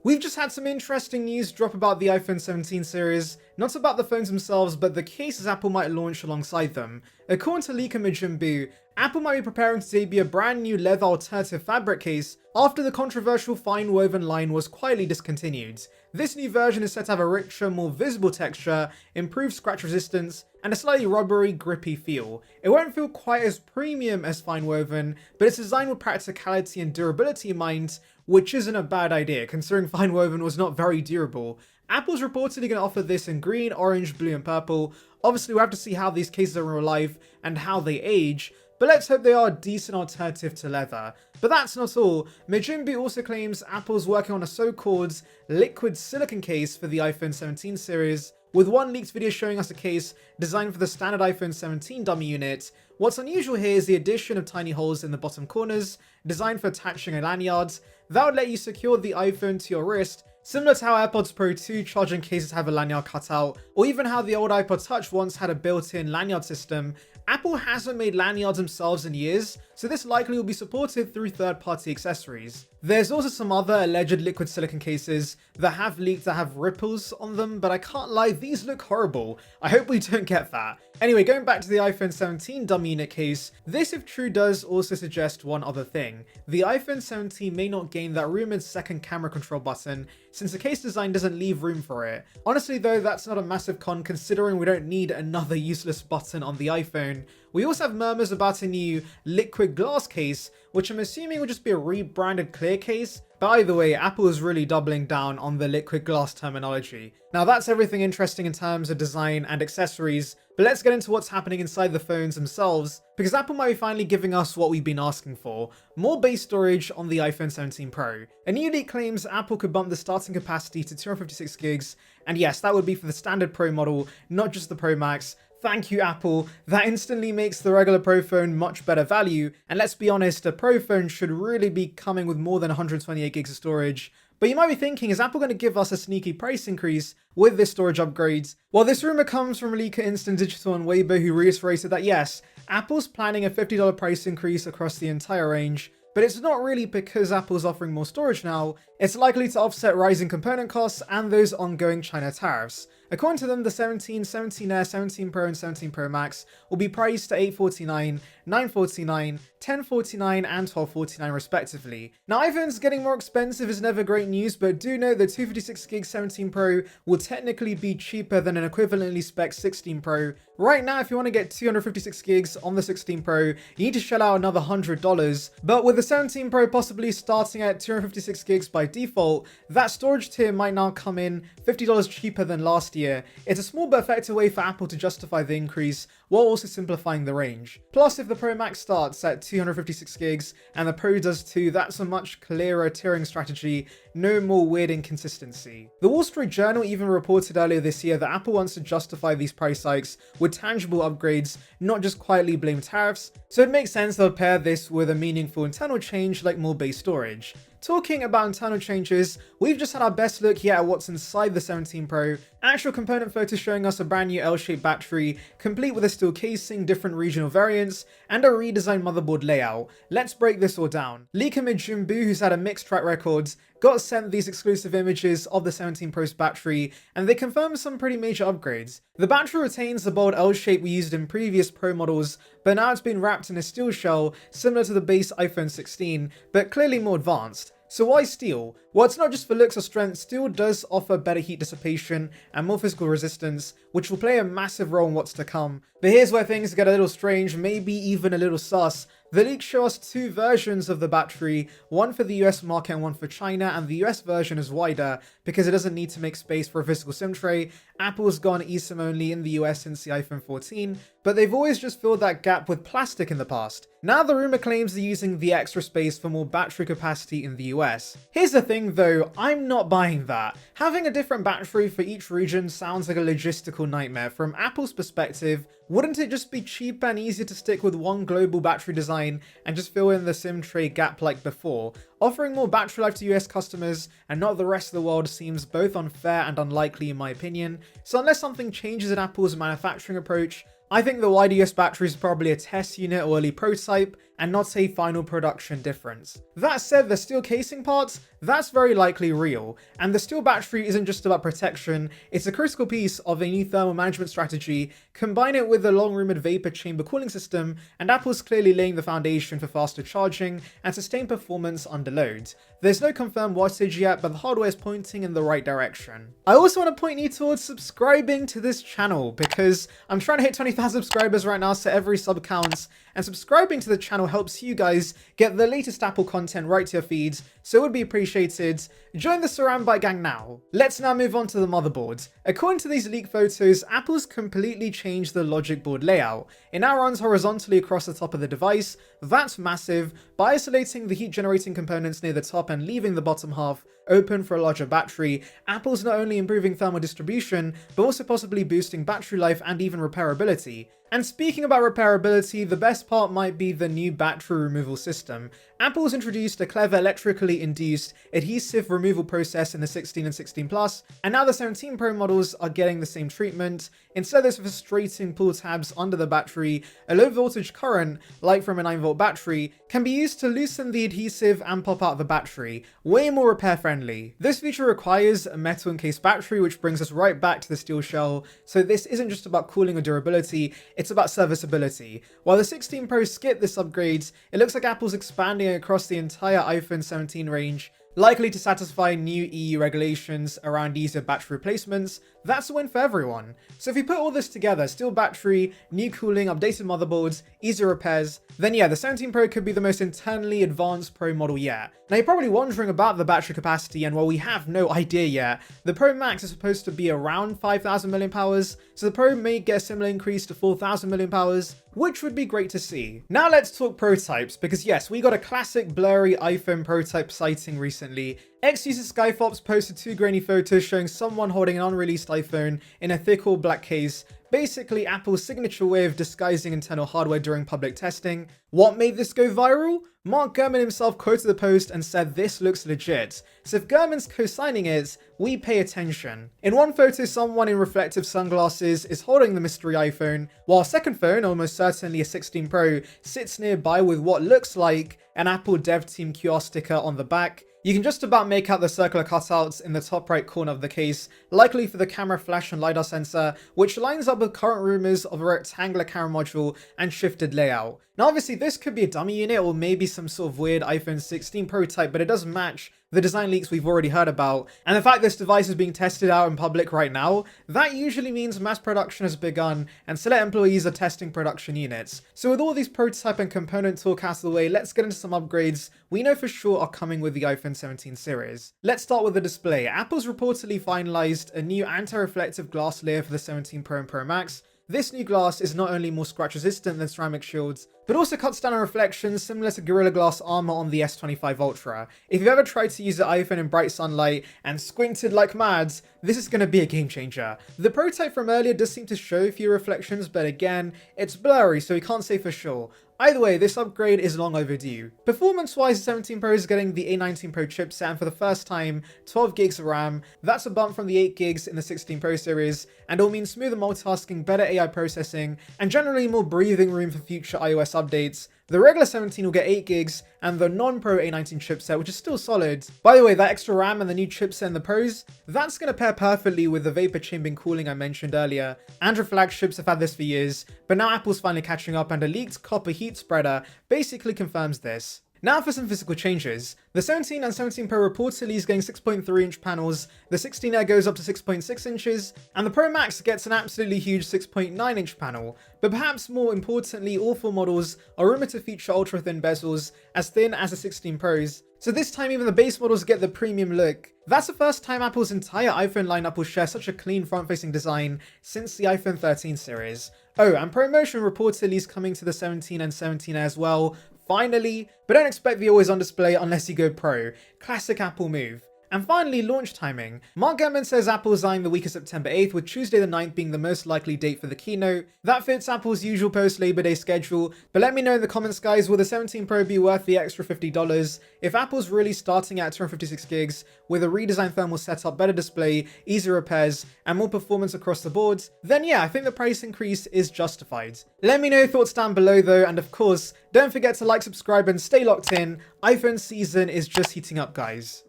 We've just had some interesting news drop about the iPhone 17 series, not about the phones themselves, but the cases Apple might launch alongside them. According to leaker Majumbu, Apple might be preparing to debut a brand new leather alternative fabric case after the controversial fine woven line was quietly discontinued. This new version is said to have a richer, more visible texture, improved scratch resistance, and a slightly rubbery, grippy feel. It won't feel quite as premium as fine woven, but it's designed with practicality and durability in mind, which isn't a bad idea considering fine woven was not very durable. Apple's reportedly going to offer this in green, orange, blue, and purple. Obviously, we'll have to see how these cases are in real life and how they age, but let's hope they are a decent alternative to leather. But that's not all. Majumbu also claims Apple's working on a so-called liquid silicone case for the iPhone 17 series, with one leaked video showing us a case designed for the standard iPhone 17 dummy unit. What's unusual here is the addition of tiny holes in the bottom corners, designed for attaching a lanyard. That would let you secure the iPhone to your wrist, similar to how AirPods Pro 2 charging cases have a lanyard cutout, or even how the old iPod Touch once had a built-in lanyard system. Apple hasn't made lanyards themselves in years, so this likely will be supported through third-party accessories. There's also some other alleged liquid silicone cases that have leaked that have ripples on them, but I can't lie, these look horrible. I hope we don't get that. Anyway, going back to the iPhone 17 dummy unit case, this if true does also suggest one other thing. The iPhone 17 may not gain that rumored second camera control button, since the case design doesn't leave room for it. Honestly though, that's not a massive con considering we don't need another useless button on the iPhone. We also have murmurs about a new liquid glass case, which I'm assuming will just be a rebranded clear case. But either way, Apple is really doubling down on the liquid glass terminology. Now that's everything interesting in terms of design and accessories, but let's get into what's happening inside the phones themselves, because Apple might be finally giving us what we've been asking for: more base storage on the iPhone 17 Pro. A new leak claims Apple could bump the starting capacity to 256 gigs, and yes, that would be for the standard Pro model, not just the Pro Max. Thank you, Apple. That instantly makes the regular Pro phone much better value, and let's be honest, a Pro phone should really be coming with more than 128 gigs of storage. But you might be thinking, is Apple going to give us a sneaky price increase with this storage upgrades? Well, this rumor comes from leaker Instant Digital on Weibo, who reiterated that yes, Apple's planning a $50 price increase across the entire range, but it's not really because Apple's offering more storage now. It's likely to offset rising component costs and those ongoing China tariffs. According to them, the 17, 17 Air, 17 Pro, and 17 Pro Max will be priced at $849, $949, $1049, and $1249 respectively. Now, iPhones getting more expensive is never great news, but do note the 256GB 17 Pro will technically be cheaper than an equivalently spec 16 Pro. Right now, if you want to get 256 gigs on the 16 Pro, you need to shell out another $100, but with the 17 Pro possibly starting at 256 gigs by default, that storage tier might now come in $50 cheaper than last year. It's a small but effective way for Apple to justify the increase, while also simplifying the range. Plus, if the Pro Max starts at 256 gigs and the Pro does too, that's a much clearer tiering strategy, no more weird inconsistency. The Wall Street Journal even reported earlier this year that Apple wants to justify these price hikes with tangible upgrades, not just quietly blame tariffs, so it makes sense they'll pair this with a meaningful internal change like more base storage. Talking about internal changes, we've just had our best look yet at what's inside the 17 Pro. Actual component photos showing us a brand new L-shaped battery, complete with a steel casing, different regional variants, and a redesigned motherboard layout. Let's break this all down. Leaker Majumbu, who's had a mixed track record, got sent these exclusive images of the 17 Pro's battery, and they confirmed some pretty major upgrades. The battery retains the bold L shape we used in previous Pro models, but now it's been wrapped in a steel shell similar to the base iPhone 16, but clearly more advanced. So why steel? Well, it's not just for looks or strength, steel does offer better heat dissipation and more physical resistance, which will play a massive role in what's to come. But here's where things get a little strange, maybe even a little sus. The leaks show us two versions of the battery, one for the US market and one for China, and the US version is wider because it doesn't need to make space for a physical SIM tray. Apple's gone eSIM only in the US since the iPhone 14, but they've always just filled that gap with plastic in the past. Now the rumor claims they're using the extra space for more battery capacity in the US. Here's the thing though, I'm not buying that. Having a different battery for each region sounds like a logistical nightmare. From Apple's perspective, wouldn't it just be cheaper and easier to stick with one global battery design and just fill in the SIM tray gap like before? Offering more battery life to US customers and not the rest of the world seems both unfair and unlikely in my opinion. So unless something changes in Apple's manufacturing approach, I think the wider US battery is probably a test unit or early prototype, and not a final production difference. That said, the steel casing parts, that's very likely real, and the steel battery isn't just about protection, it's a critical piece of a new thermal management strategy. Combine it with the long-rumored vapor chamber cooling system, and Apple's clearly laying the foundation for faster charging and sustained performance under load. There's no confirmed wattage yet, but the hardware is pointing in the right direction. I also want to point you towards subscribing to this channel, because I'm trying to hit 20,000 subscribers right now, so every sub counts, and subscribing to the channel helps you guys get the latest Apple content right to your feeds, so it would be appreciated. Join the Surround By gang now. Let's now move on to the motherboard. According to these leaked photos, Apple's completely changed the logic board layout. It now runs horizontally across the top of the device. That's massive. By isolating the heat generating components near the top and leaving the bottom half open for a larger battery, Apple's not only improving thermal distribution, but also possibly boosting battery life and even repairability. And speaking about repairability, the best part might be the new battery removal system. Apple's introduced a clever electrically induced adhesive removal process in the 16 and 16 Plus, and now the 17 Pro models are getting the same treatment. Instead of those frustrating pull tabs under the battery, a low voltage current, like from a 9-volt battery, can be used to loosen the adhesive and pop out the battery, way more repair friendly. This feature requires a metal encased battery, which brings us right back to the steel shell, so this isn't just about cooling or durability, it's about serviceability. While the 16 Pro skipped this upgrade, it looks like Apple's expanding across the entire iPhone 17 range, likely to satisfy new EU regulations around easier battery replacements. That's a win for everyone. So if you put all this together, steel battery, new cooling, updated motherboards, easier repairs, then yeah, the 17 Pro could be the most internally advanced Pro model yet. Now you're probably wondering about the battery capacity, and while we have no idea yet, the Pro Max is supposed to be around 5,000 mAh, so the Pro may get a similar increase to 4,000 mAh, which would be great to see. Now let's talk prototypes, because yes, we got a classic blurry iPhone prototype sighting recently. Ex-user Skyfox posted 2 grainy photos showing someone holding an unreleased iPhone in a thick all black case, basically Apple's signature way of disguising internal hardware during public testing. What made this go viral? Mark Gurman himself quoted the post and said this looks legit, so if Gurman's co-signing it, we pay attention. In one photo, someone in reflective sunglasses is holding the mystery iPhone, while a second phone, almost certainly a 16 Pro, sits nearby with what looks like an Apple Dev Team QR sticker on the back. You can just about make out the circular cutouts in the top right corner of the case, likely for the camera flash and LiDAR sensor, which lines up with current rumors of a rectangular camera module and shifted layout. Now obviously this could be a dummy unit or maybe some sort of weird iPhone 16 Pro type, but it doesn't match the design leaks we've already heard about, and the fact this device is being tested out in public right now, that usually means mass production has begun and select employees are testing production units. So with all these prototype and component talk out of the way, let's get into some upgrades we know for sure are coming with the iPhone 17 series. Let's start with the display. Apple's reportedly finalized a new anti-reflective glass layer for the 17 Pro and Pro Max. This new glass is not only more scratch resistant than ceramic shields, but also cuts down on reflections similar to Gorilla Glass armor on the S25 Ultra. If you've ever tried to use the iPhone in bright sunlight and squinted like mads, this is going to be a game changer. The prototype from earlier does seem to show few reflections, but again, it's blurry, so we can't say for sure. Either way, this upgrade is long overdue. Performance-wise, the 17 Pro is getting the A19 Pro chipset, and for the first time, 12 gigs of RAM. That's a bump from the 8 gigs in the 16 Pro series, and it'll mean smoother multitasking, better AI processing, and generally more breathing room for future iOS updates. The regular 17 will get 8 gigs, and the non-Pro A19 chipset, which is still solid. By the way, that extra RAM and the new chipset in the Pros, that's going to pair perfectly with the vapor chamber cooling I mentioned earlier. Android flagships have had this for years, but now Apple's finally catching up, and a leaked copper heat spreader basically confirms this. Now for some physical changes. The 17 and 17 Pro reportedly is getting 6.3-inch panels, the 16 Air goes up to 6.6 inches, and the Pro Max gets an absolutely huge 6.9-inch panel. But perhaps more importantly, all 4 models are rumored to feature ultra-thin bezels, as thin as the 16 Pros. So this time even the base models get the premium look. That's the first time Apple's entire iPhone lineup will share such a clean front-facing design since the iPhone 13 series. Oh, and ProMotion reportedly is coming to the 17 and 17 Air as well, finally, but don't expect the always on display unless you go Pro. Classic Apple move. And finally, launch timing. Mark Gurman says Apple is eyeing the week of September 8th, with Tuesday the 9th being the most likely date for the keynote. That fits Apple's usual post-Labor Day schedule, but let me know in the comments, guys, will the 17 Pro be worth the extra $50? If Apple's really starting at 256 gigs, with a redesigned thermal setup, better display, easier repairs, and more performance across the board, then yeah, I think the price increase is justified. Let me know your thoughts down below though, and of course, don't forget to like, subscribe, and stay locked in. iPhone season is just heating up, guys.